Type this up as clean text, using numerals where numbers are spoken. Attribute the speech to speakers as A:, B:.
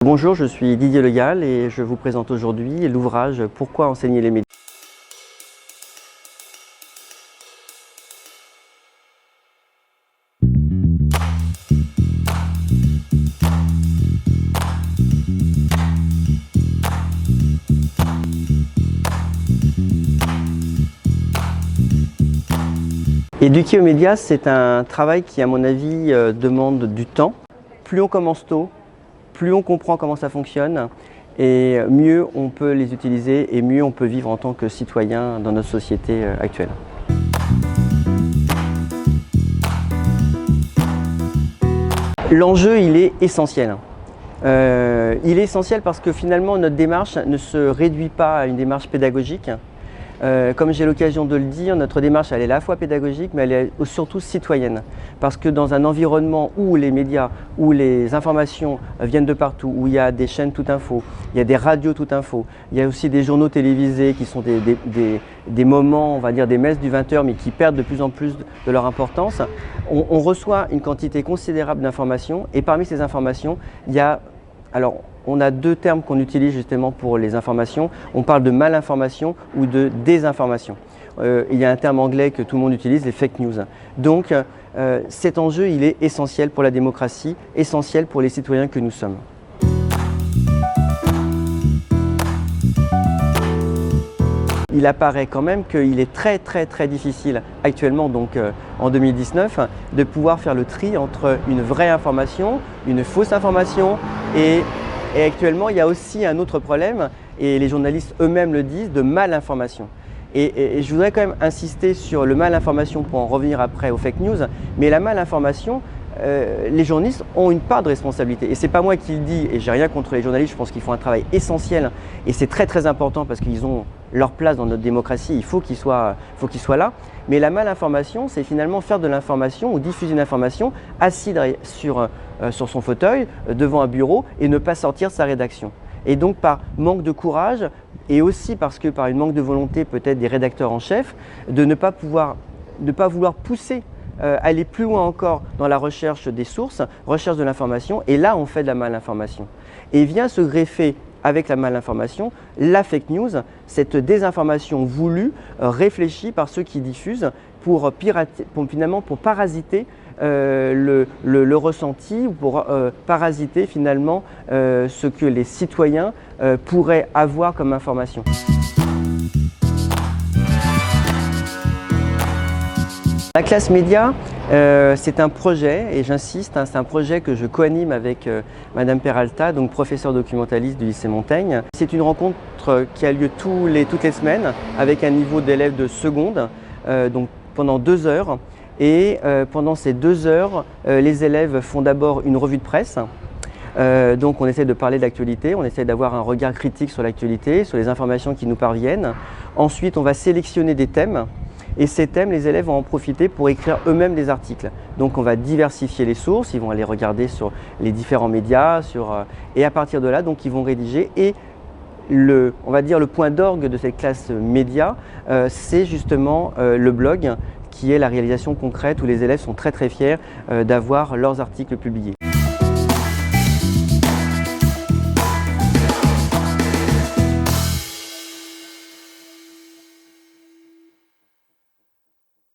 A: Bonjour, je suis Didier Le Gall et je vous présente aujourd'hui l'ouvrage « Pourquoi enseigner les médias ». Éduquer aux médias, c'est un travail qui, à mon avis, demande du temps. Plus on commence tôt, plus on comprend comment ça fonctionne et mieux on peut les utiliser et mieux on peut vivre en tant que citoyen dans notre société actuelle. L'enjeu, il est essentiel. Il est essentiel parce que finalement notre démarche ne se réduit pas à une démarche pédagogique. Comme j'ai l'occasion de le dire, notre démarche elle est à la fois pédagogique mais elle est surtout citoyenne. Parce que dans un environnement où les médias, où les informations viennent de partout, où il y a des chaînes tout info, il y a des radios tout info, il y a aussi des journaux télévisés qui sont des moments, on va dire des messes du 20h mais qui perdent de plus en plus de leur importance, on reçoit une quantité considérable d'informations et parmi ces informations, il y a on a deux termes qu'on utilise justement pour les informations. On parle de malinformation ou de désinformation. Il y a un terme anglais que tout le monde utilise, les fake news. Donc cet enjeu, il est essentiel pour la démocratie, essentiel pour les citoyens que nous sommes. Il apparaît quand même qu'il est très difficile actuellement, donc en 2019, de pouvoir faire le tri entre une vraie information, une fausse information et actuellement il y a aussi un autre problème, et les journalistes eux-mêmes le disent, de malinformation. Et je voudrais quand même insister sur le malinformation pour en revenir après aux fake news, mais la malinformation, les journalistes ont une part de responsabilité. Et ce n'est pas moi qui le dis, et j'ai rien contre les journalistes, je pense qu'ils font un travail essentiel et c'est très important parce qu'ils ont leur place dans notre démocratie, il faut qu'ils soient là. Mais la malinformation, c'est finalement faire de l'information ou diffuser une information assis sur son fauteuil, devant un bureau et ne pas sortir de sa rédaction. Et donc par manque de courage et aussi parce que par une manque de volonté peut-être des rédacteurs en chef, de ne pas vouloir pousser aller plus loin encore dans la recherche des sources, recherche de l'information, et là on fait de la malinformation. Et vient se greffer avec la malinformation la fake news, cette désinformation voulue, réfléchie par ceux qui diffusent pour parasiter le ressenti, ou pour parasiter finalement ce que les citoyens pourraient avoir comme information. La classe média, c'est un projet, et j'insiste, c'est un projet que je co-anime avec Madame Peralta, donc professeure documentaliste du lycée Montaigne. C'est une rencontre qui a lieu toutes les semaines avec un niveau d'élèves de seconde, donc pendant 2 heures. Et pendant ces 2 heures, les élèves font d'abord une revue de presse. Donc on essaie de parler de l'actualité, on essaie d'avoir un regard critique sur l'actualité, sur les informations qui nous parviennent. Ensuite, on va sélectionner des thèmes. Et ces thèmes, les élèves vont en profiter pour écrire eux-mêmes des articles. Donc on va diversifier les sources, ils vont aller regarder sur les différents médias, et à partir de là, donc, ils vont rédiger. Et on va dire le point d'orgue de cette classe média, c'est justement le blog, qui est la réalisation concrète où les élèves sont très fiers d'avoir leurs articles publiés.